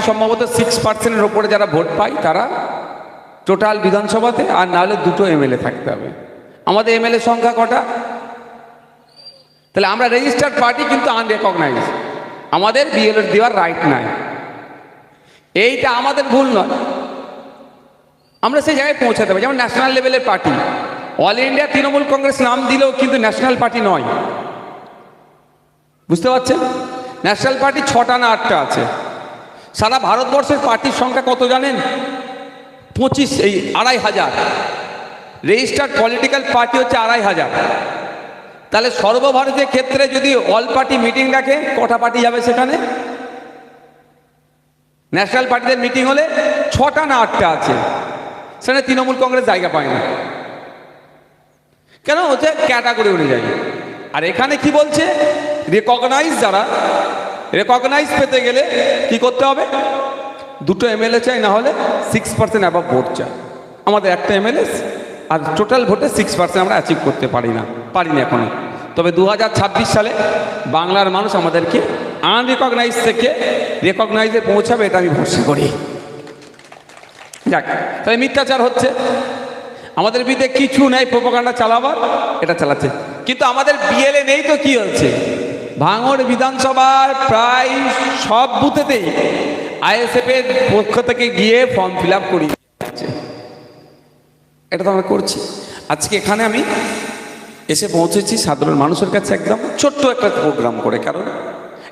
সম্ভবত 6%-এর ওপরে যারা ভোট পায় তারা টোটাল বিধানসভাতে, আর নাহলে দুটো এমএলএ থাকতে হবে। আমাদের এমএলএ সংখ্যা কটা? তাহলে আমরা রেজিস্টার্ড পার্টি কিন্তু আনরেকগনাইজ, আমাদের বিএলও দেওয়ার রাইট নাই। এইটা আমাদের ভুল নয়, আমরা সেই জায়গায় পৌঁছাতে পারি। যেমন ন্যাশনাল লেভেলের party, all India Trinamool Congress নাম দিলেও কিন্তু ন্যাশনাল পার্টি নয়, বুঝতে পারছেন? ন্যাশনাল পার্টি 6টা না 8টা আছে। সারা ভারতবর্ষের পার্টির সংখ্যা কত জানেন? 2,500 রেজিস্টার্ড পলিটিক্যাল পার্টি হচ্ছে 2,500। তাহলে সর্বভারতীয় ক্ষেত্রে যদি অল পার্টি মিটিং রাখে, কটা পার্টি যাবে সেখানে? ন্যাশনাল পার্টিদের মিটিং হলে 6টা না 8টা আছে, সেখানে তৃণমূল কংগ্রেস জায়গা পায় না। কেন? হচ্ছে ক্যাটাগরি অনুযায়ী। আর এখানে কি বলছে? রেকগনাইজ, যারা রেকগনাইজ পেতে গেলে কি করতে হবে? দুটো এমএলএ চাই, না হলে 6% অ্যাবাভ ভোট চাই। আমাদের একটা এমএলএ, আর টোটাল ভোটে 6% আমরা অ্যাচিভ করতে পারিনি এখনো। তবে 2026 সালে বাংলার মানুষ আমাদেরকে আনরিকগনাইজ থেকে রেকগনাইজে পৌঁছাবে, এটা আমি ভরসা করি। যাক, তাই মিথ্যাচার হচ্ছে, আমাদের বিরুদ্ধে কিছু নেই, প্রোপাগান্ডা চালাবার, এটা চালাচ্ছে। কিন্তু আমাদের বিএলএ নেই তো কি হচ্ছে? ভাঙড় বিধানসভার প্রায় সব বুথেতেই আইএসএফ এর পক্ষ থেকে গিয়ে ফর্ম ফিল আপ করিয়ে দিচ্ছে। এটা তো আমরা করছি। আজকে এখানে আমি এসে পৌঁছেছি সাধারণ মানুষের কাছে একদম ছোট্ট একটা প্রোগ্রাম করে, কারণ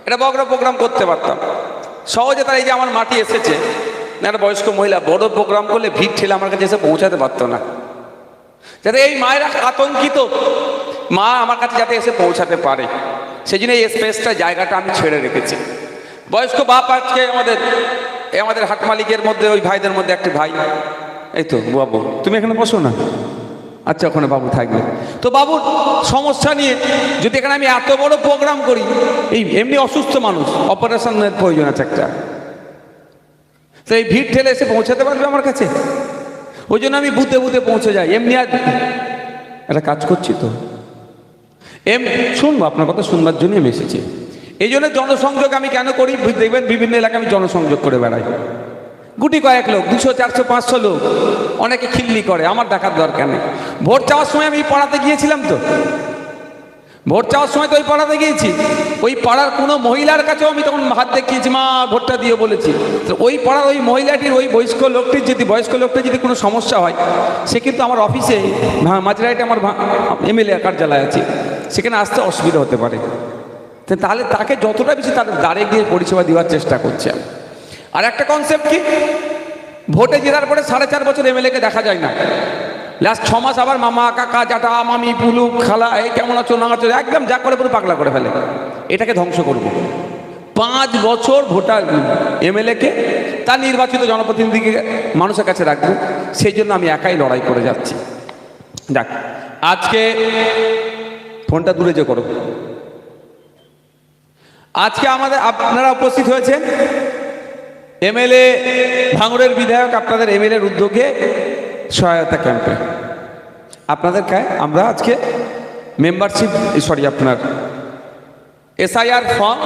এটা বড় প্রোগ্রাম করতে পারতাম সহজে। তারা এই যে আমার মাটি এসেছে, একটা বয়স্ক মহিলা, বড় প্রোগ্রাম করলে ভিড় ঠেলে আমার কাছে এসে পৌঁছাতে পারতো না। যাতে এই মায়েরা আতঙ্কিত, মা আমার কাছে যাতে এসে পৌঁছাতে পারে, সেই জন্য এই স্পেসটা, জায়গাটা আমি ছেড়ে রেখেছি। বয়স্ক বাপ, আজকে আমাদের হাট মালিকের মধ্যে, ওই ভাইদের মধ্যে একটা ভাই, এই তো বাবু, তুমি এখানে বসো না, আচ্ছা ওখানে বাবু থাকবে। তো বাবুর সমস্যা নিয়ে যদি এখানে আমি এত বড় প্রোগ্রাম করি, এই এমনি অসুস্থ মানুষ, অপারেশনের প্রয়োজন আছে একটা, তো এই ভিড় ঠেলে এসে পৌঁছাতে পারবে আমার কাছে? ওই জন্য আমি বুথে বুথে পৌঁছে যাই। এমনি আর একটা কাজ করছি তো, শুনবো, আপনার কথা শুনবার জন্য আমি এসেছি। এই জন্য জনসংযোগ আমি কেন করি? দেখবেন বিভিন্ন এলাকায় আমি জনসংযোগ করে বেড়াই। গুটি কয়েক লোক, 200, 400, 500 লোক, অনেকে খিল্লি করে, আমার দেখার দরকার নেই। ভোট চাওয়ার সময় আমি পাড়াতে গিয়েছিলাম তো, ভোট চাওয়ার সময় তো ওই পাড়াতে গিয়েছি, ওই পাড়ার কোনো মহিলার কাছেও আমি তখন হাত দেখিয়েছি, মা ভোটটা দিয়ে বলেছি। তো ওই পাড়ার ওই মহিলাটির, ওই বয়স্ক লোকটির যদি কোনো সমস্যা হয়, সে কিন্তু আমার অফিসে মাঝরাইটে আমার এমএলএ কার্যালয় আছে, সেখানে আসতে অসুবিধা হতে পারে। তাহলে তাকে যতটা বেশি তার দাঁড়িয়ে গিয়ে পরিষেবা দেওয়ার চেষ্টা করছি আমি। আর একটা কনসেপ্ট কি, ভোটে জেতার পরে 4.5 বছর এমএলএকে দেখা যায় না, লাস্ট 6 মাস আবার মামা, কাকা, জাটা, মামি, পুলু, খালা, এই কেমন আছো, না আছো, একদম যা করে পুরো পাগলা করে ফেলে। এটাকে ধ্বংস করব। 5 বছর ভোটার এমএলএকে, তার নির্বাচিত জনপ্রতিনিধিকে মানুষের কাছে রাখবো, সেই জন্য আমি একাই লড়াই করে যাচ্ছি। যাক, আজকে ফোনটা দূরে যে করো। আজকে আপনারা উপস্থিত হয়েছেন এমএলএ, ভাঙড়ের বিধায়ক আপনাদের এমএলএর উদ্যোগে সহায়তা ক্যাম্পে। আপনাদেরকে আমরা আজকে মেম্বারশিপ, আপনার এসআইআর ফর্ম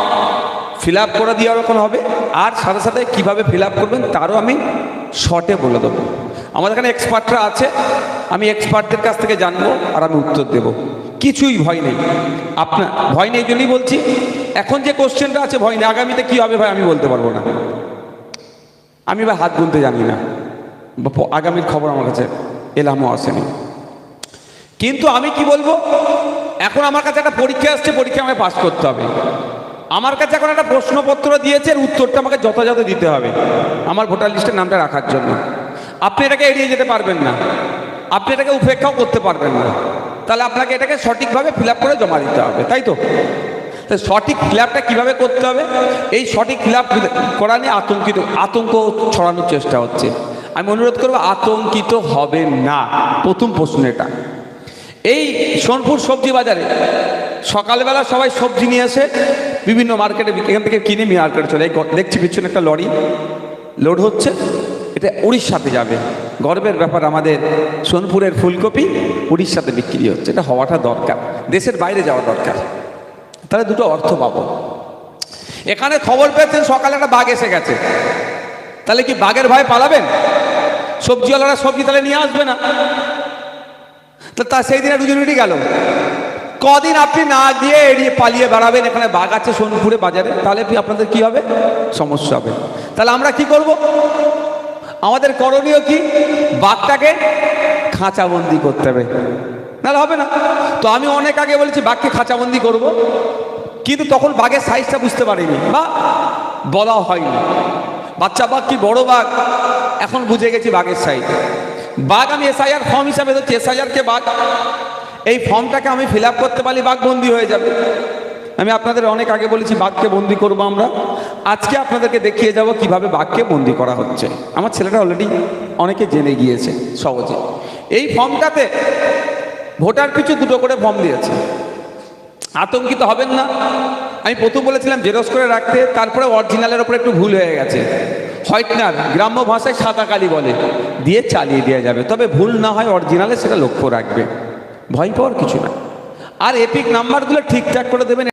ফিল আপ করে দেওয়া রকম হবে, আর সাথে সাথে কীভাবে ফিল আপ করবেন তারও আমি শর্টে বলে দেবো। আমাদের এখানে এক্সপার্টরা আছে, আমি এক্সপার্টদের কাছ থেকে জানবো আর আমি উত্তর দেব। কিছুই ভয় নেই, আপনার ভয় নেই, এই জন্যই বলছি। এখন যে কোশ্চেনটা আছে ভয় নেই, আগামীতে কী হবে ভাই আমি বলতে পারবো না, আমি ভাই হাত গুনতে জানি না, আগামীর খবর আমার কাছে এলামও আসেনি। কিন্তু আমি কি বলবো, এখন আমার কাছে একটা পরীক্ষা আসছে, পরীক্ষা আমাকে পাস করতে হবে। আমার কাছে এখন একটা প্রশ্নপত্র দিয়েছে, উত্তরটা আমাকে যথাযথ দিতে হবে আমার ভোটার লিস্টের নামটা রাখার জন্য। আপনি এটাকে এড়িয়ে যেতে পারবেন না, আপনি এটাকে উপেক্ষাও করতে পারবেন না। তাহলে আপনাকে এটাকে সঠিকভাবে ফিল আপ করে জমা দিতে হবে, তাই তো? সঠিক ফিল আপটা কীভাবে করতে হবে, এই সঠিক ফিল আপ করা নিয়ে আতঙ্ক ছড়ানোর চেষ্টা হচ্ছে। আমি অনুরোধ করবো, আতঙ্কিত হবে না। প্রথম প্রশ্ন এটা। এই সোনপুর সবজি বাজারে সকালবেলা সবাই সবজি নিয়ে এসে বিভিন্ন মার্কেটে, এখান থেকে কিনে মার্কেটে চলে, দেখছি পিছনে একটা লরি লোড হচ্ছে, এটা উড়িষ্যাতে যাবে। গর্বের ব্যাপার, আমাদের সোনপুরের ফুলকপি উড়িষ্যাতে বিক্রি হচ্ছে। এটা হওয়াটা দরকার, দেশের বাইরে যাওয়া দরকার, তাহলে দুটো অর্থ পাবো। এখানে খবর পেয়েছেন সকালে একটা বাঘ এসে গেছে, তাহলে কি বাঘের ভয় পালাবেন? সবজিওয়ালারা সবজি তাহলে নিয়ে আসবে না। তা সেই দিনে রুজি গেল। কদিন আপনি না গিয়ে এড়িয়ে পালিয়ে বেড়াবেন, এখানে বাঘ আছে সোনপুরে বাজারে, তাহলে আপনাদের কি হবে? সমস্যা হবে। তাহলে আমরা কি করব? আমাদের করণীয় কি? বাঘটাকে খাঁচাবন্দি করতে হবে, নাহলে হবে না। তো আমি অনেক আগে বলেছি বাঘকে খাঁচাবন্দি করব, কিন্তু তখন বাঘের সাইজটা বুঝতে পারিনি বা বলা হয়নি। বাচ্চা বাঘ কি বড় বাঘ, এখন বুঝে গেছি বাঘের সাইজ। বাঘ আমি এসআইআর ফর্ম হিসাবে ধরছি, এসআইআরকে বাঘ, এই ফর্মটাকে আমি ফিল আপ করতে পারলে বাঘ বন্দি হয়ে যাবে। আমি আপনাদের অনেক আগে বলেছি বাঘকে বন্দি করব আমরা। আজকে আপনাদেরকে দেখিয়ে যাব কিভাবে বাঘকে বন্দি করা হচ্ছে। আমার ছেলেটা অলরেডি অনেকে জেনে গিয়েছে সহজে। এই ফর্মটাতে ভোটার পিছু 2টো করে ফর্ম দিয়েছে। আতঙ্কিত হবেন না। আমি প্রথম বলেছিলাম জেরক্স করে রাখতে, তারপরে অরিজিনালের ওপরে একটু ভুল হয়ে গেছে। হোয়াইটনার, গ্রাম্য ভাষায় সাদা কালি বলে, দিয়ে চালিয়ে দেওয়া যাবে, তবে ভুল না হয় অরিজিনালে সেটা লক্ষ্য রাখবে। ভয় পাওয়ার কিছু না। আর এপিক নাম্বারগুলো ঠিকঠাক করে দেবেন।